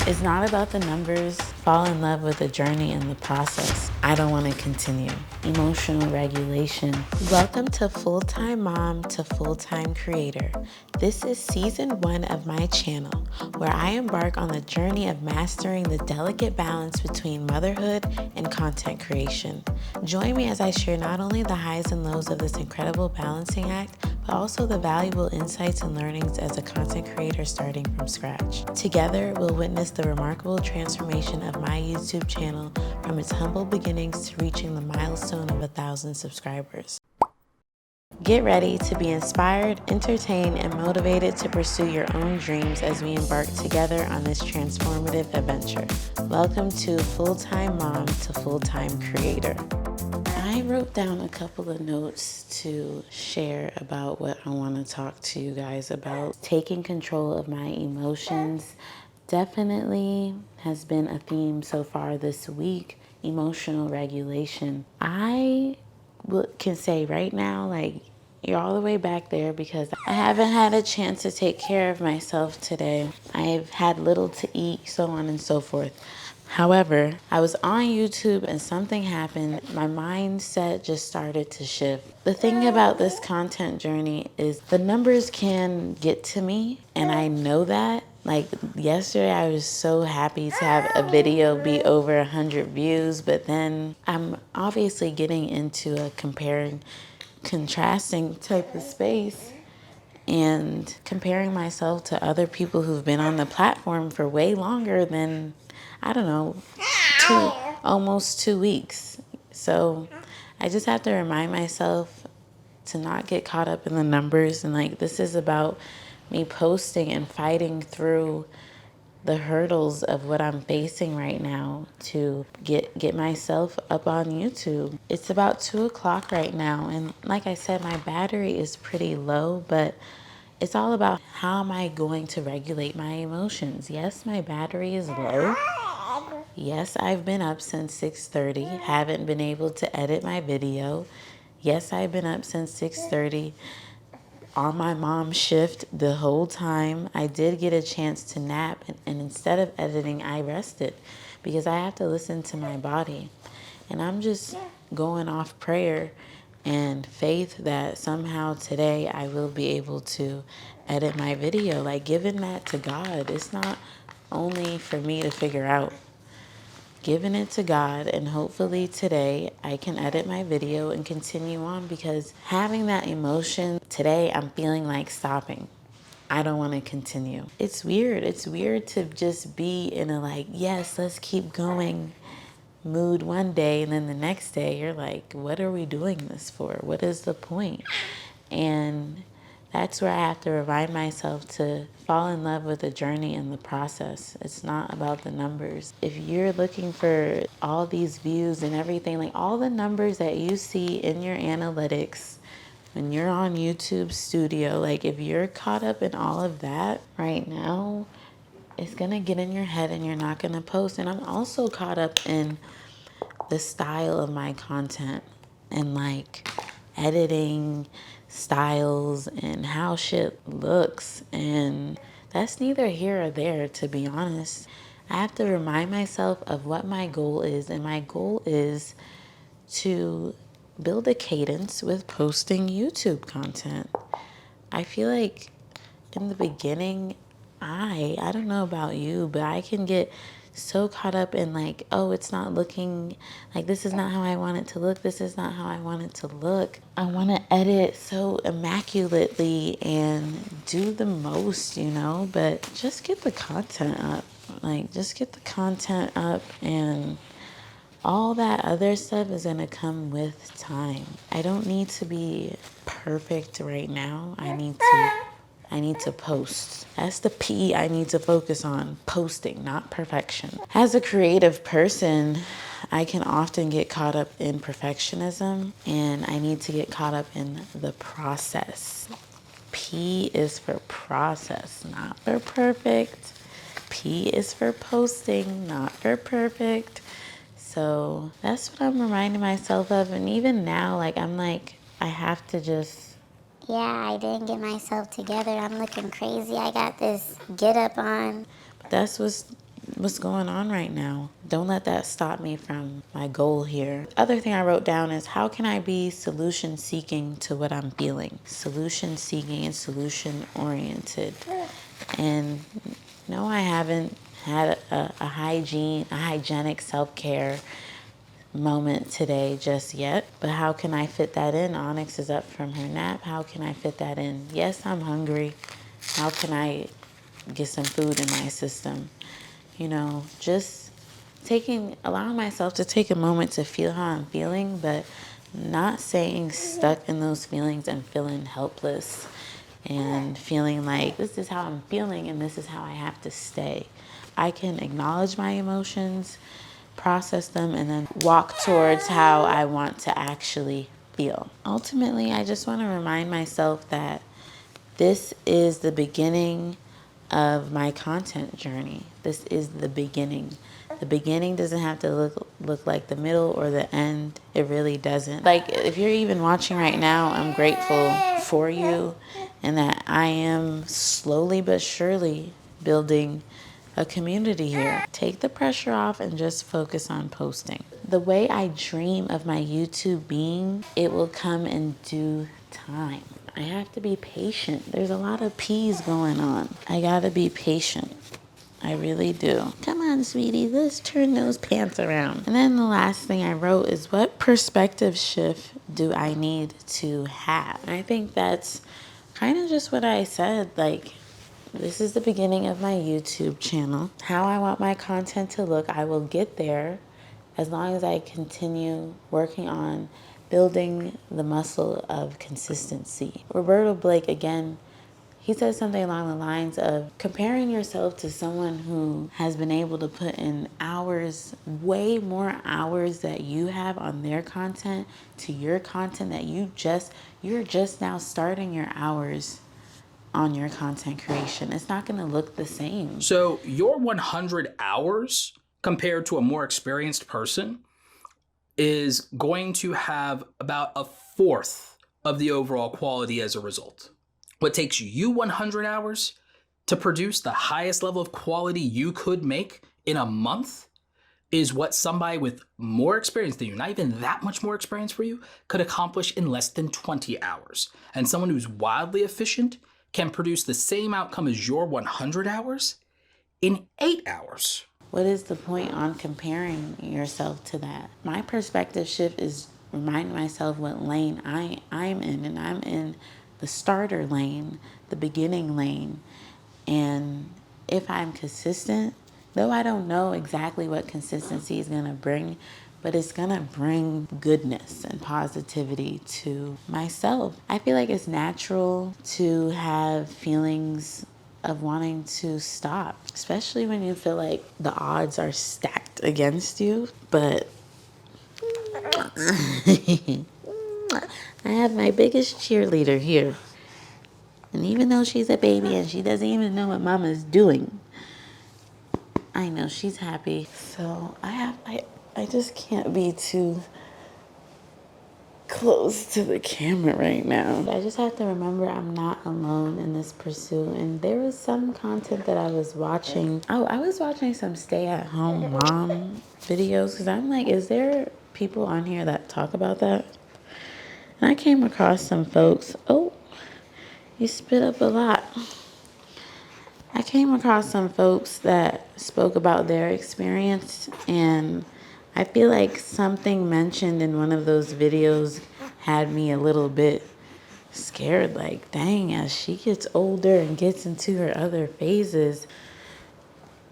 It's not about the numbers. Fall in love with the journey and the process. I don't want to continue. Emotional regulation. Welcome to Full-Time Mom to Full-Time Creator. This is season 1 of my channel, where I embark on the journey of mastering the delicate balance between motherhood and content creation. Join me as I share not only the highs and lows of this incredible balancing act, but also the valuable insights and learnings as a content creator starting from scratch. Together, we'll witness the remarkable transformation of my YouTube channel from its humble beginnings to reaching the milestone of 1,000 subscribers. Get ready to be inspired, entertained, and motivated to pursue your own dreams as we embark together on this transformative adventure. Welcome to Full-Time Mom to Full-Time Creator. I wrote down a couple of notes to share about what I want to talk to you guys about. Taking control of my emotions definitely has been a theme so far this week. Emotional regulation. I can say right now, like, you're all the way back there because I haven't had a chance to take care of myself today. I've had little to eat, so on and so forth. However, I was on YouTube and something happened. My mindset just started to shift. The thing about this content journey is the numbers can get to me, and I know that. Like yesterday, I was so happy to have a video be over 100 views, but then I'm obviously getting into a contrasting type of space and comparing myself to other people who've been on the platform for way longer than, I don't know, almost 2 weeks. So I just have to remind myself to not get caught up in the numbers. And like, this is about me posting and fighting through the hurdles of what I'm facing right now to get myself up on YouTube. It's about 2 o'clock right now. And like I said, my battery is pretty low, but it's all about how am I going to regulate my emotions. Yes, my battery is low. Yes, I've been up since 6:30, haven't been able to edit my video. Yes, I've been up since 6:30 on my mom's shift the whole time. I did get a chance to nap, and instead of editing, I rested because I have to listen to my body. And I'm just going off prayer and faith that somehow today I will be able to edit my video, like giving that to God. It's not only for me to figure out. Giving it to God, and hopefully today I can edit my video and continue on, because having that emotion today, I'm feeling like stopping. I don't want to continue. It's weird. It's weird to just be in a like, yes, let's keep going mood one day, and then the next day you're like, what are we doing this for? What is the point? And that's where I have to remind myself to fall in love with the journey and the process. It's not about the numbers. If you're looking for all these views and everything, like all the numbers that you see in your analytics when you're on YouTube Studio, like if you're caught up in all of that right now, it's gonna get in your head and you're not gonna post. And I'm also caught up in the style of my content and like editing styles and how shit looks, and that's neither here or there, to be honest. I have to remind myself of what my goal is, and my goal is to build a cadence with posting YouTube content. I feel like in the beginning, I don't know about you, but I can get so caught up in like, oh, it's not looking like, this is not how I want it to look. This is not how I want it to look. I want to edit so immaculately and do the most, but just get the content up. Like, just get the content up, and all that other stuff is going to come with time. I don't need to be perfect right now. I need to post. That's the P I need to focus on, posting, not perfection. As a creative person, I can often get caught up in perfectionism, and I need to get caught up in the process. P is for process, not for perfect. P is for posting, not for perfect. So that's what I'm reminding myself of. And even now, like, I'm like, I have to just, yeah, I didn't get myself together. I'm looking crazy. I got this get up on. that's what's what's going on right now. Don't let that stop me from my goal here. Other thing I wrote down is, how can I be solution seeking to what I'm feeling? Solution seeking and solution oriented. And no, I haven't had a hygienic self-care moment today just yet. But how can I fit that in? Onyx is up from her nap. How can I fit that in? Yes, I'm hungry. How can I get some food in my system? You know, just allowing myself to take a moment to feel how I'm feeling, but not staying stuck in those feelings and feeling helpless and feeling like this is how I'm feeling and this is how I have to stay. I can acknowledge my emotions, process them, and then walk towards how I want to actually feel. Ultimately, I just want to remind myself that this is the beginning of my content journey. This is the beginning. The beginning doesn't have to look like the middle or the end. It really doesn't. Like, if you're even watching right now, I'm grateful for you and that I am slowly but surely building a community here. Take the pressure off and just focus on posting. The way I dream of my YouTube being, it will come in due time. I have to be patient. There's a lot of P's going on. I gotta be patient. I really do. Come on, sweetie, let's turn those pants around. And then the last thing I wrote is, what perspective shift do I need to have? And I think that's kind of just what I said. Like, this is the beginning of my YouTube channel. How I want my content to look, I will get there as long as I continue working on building the muscle of consistency. Roberto Blake, again, he says something along the lines of comparing yourself to someone who has been able to put in hours, way more hours that you have on their content, to your content that you're just now starting your hours on your content creation. It's not going to look the same. So your 100 hours compared to a more experienced person is going to have about a fourth of the overall quality as a result. What takes you 100 hours to produce the highest level of quality you could make in a month is what somebody with more experience than you, not even that much more experience for you, could accomplish in less than 20 hours. And someone who's wildly efficient can produce the same outcome as your 100 hours in 8 hours. What is the point on comparing yourself to that? My perspective shift is reminding myself what lane I'm in, and I'm in the starter lane, the beginning lane. And if I'm consistent, though I don't know exactly what consistency is going to bring, but it's going to bring goodness and positivity to myself. I feel like it's natural to have feelings of wanting to stop, especially when you feel like the odds are stacked against you. But I have my biggest cheerleader here. And even though she's a baby and she doesn't even know what mama's doing, I know she's happy. So I just can't be too close to the camera right now. I just have to remember I'm not alone in this pursuit. And there was some content that I was watching. Oh, I was watching some stay-at-home mom videos because I'm like, is there people on here that talk about that? And I came across some folks. Oh, you spit up a lot. I came across some folks that spoke about their experience, and I feel like something mentioned in one of those videos had me a little bit scared. Like, dang, as she gets older and gets into her other phases,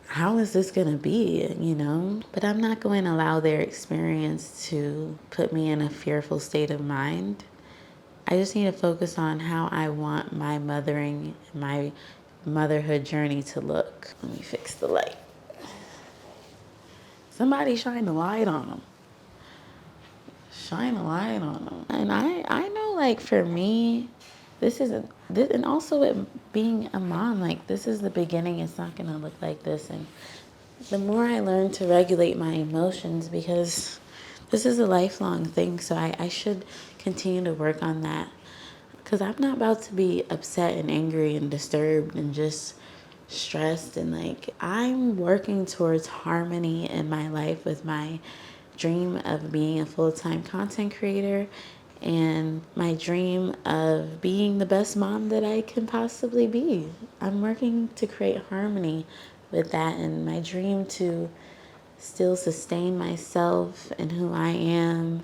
how is this going to be, you know? But I'm not going to allow their experience to put me in a fearful state of mind. I just need to focus on how I want my motherhood journey to look. Let me fix the light. Somebody shine a light on them. Shine a light on them. And I know, like, for me, and also with being a mom, like, this is the beginning. It's not going to look like this. And the more I learn to regulate my emotions, because this is a lifelong thing, so I should continue to work on that. Because I'm not about to be upset and angry and disturbed and just stressed, and like I'm working towards harmony in my life with my dream of being a full-time content creator and my dream of being the best mom that I can possibly be. I'm working to create harmony with that, and my dream to still sustain myself and who I am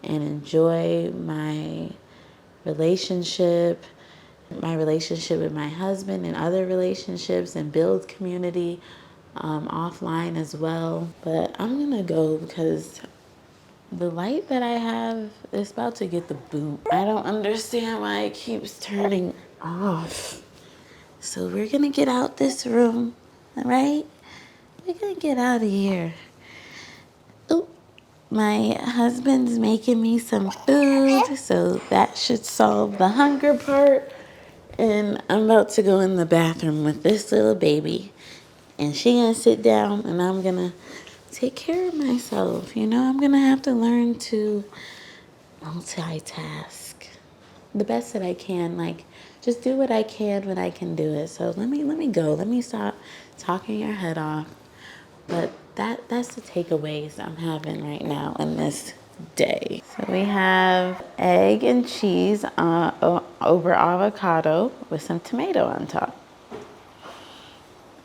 and enjoy relationship my relationship with my husband and other relationships, and build community offline as well. But I'm gonna go because the light that I have is about to get the boot. I don't understand why it keeps turning off. So we're gonna get out this room, all right? We're gonna get out of here. Oop. My husband's making me some food, so that should solve the hunger part. And I'm about to go in the bathroom with this little baby. And she gonna sit down and I'm gonna take care of myself. You know, I'm gonna have to learn to multitask the best that I can. Like, just do what I can when I can do it. So let me go. Let me stop talking your head off. But that's the takeaways I'm having right now in this day. So we have egg and cheese over avocado with some tomato on top.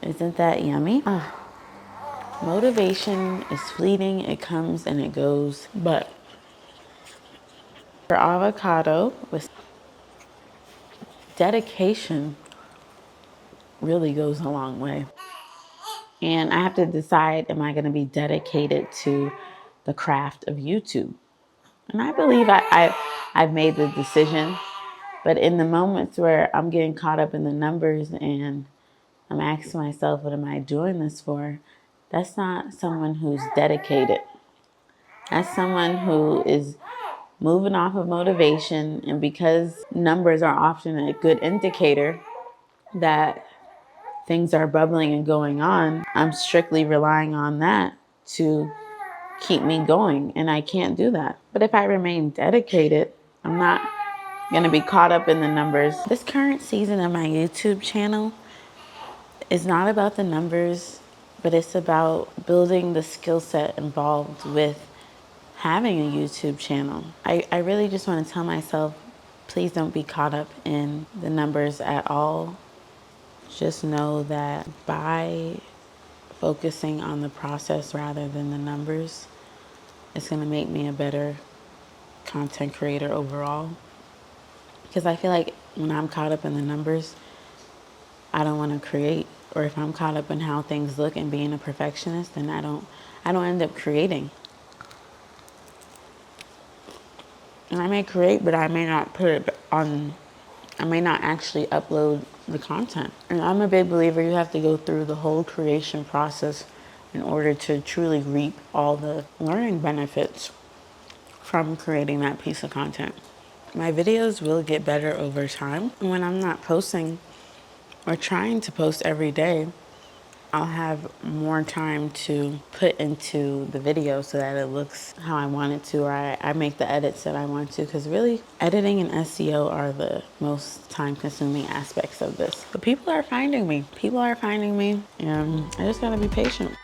Isn't that yummy? Motivation is fleeting. It comes and it goes. But for avocado with dedication really goes a long way. And I have to decide, am I going to be dedicated to the craft of YouTube? And I believe I've made the decision. But in the moments where I'm getting caught up in the numbers and I'm asking myself, what am I doing this for? That's not someone who's dedicated. That's someone who is moving off of motivation. And because numbers are often a good indicator that things are bubbling and going on, I'm strictly relying on that to keep me going. And I can't do that. But if I remain dedicated, I'm not going to be caught up in the numbers. This current season of my YouTube channel is not about the numbers, but it's about building the skill set involved with having a YouTube channel. I really just want to tell myself, please don't be caught up in the numbers at all. Just know that by focusing on the process rather than the numbers, it's going to make me a better content creator overall. Because I feel like when I'm caught up in the numbers, I don't want to create. Or if I'm caught up in how things look and being a perfectionist, then I don't end up creating. And I may create, but I may not put it on, I may not actually upload the content. And I'm a big believer you have to go through the whole creation process in order to truly reap all the learning benefits from creating that piece of content. My videos will get better over time. When I'm not posting or trying to post every day, I'll have more time to put into the video so that it looks how I want it to, or I make the edits that I want to, because really editing and SEO are the most time-consuming aspects of this. But people are finding me. People are finding me, and I just gotta be patient.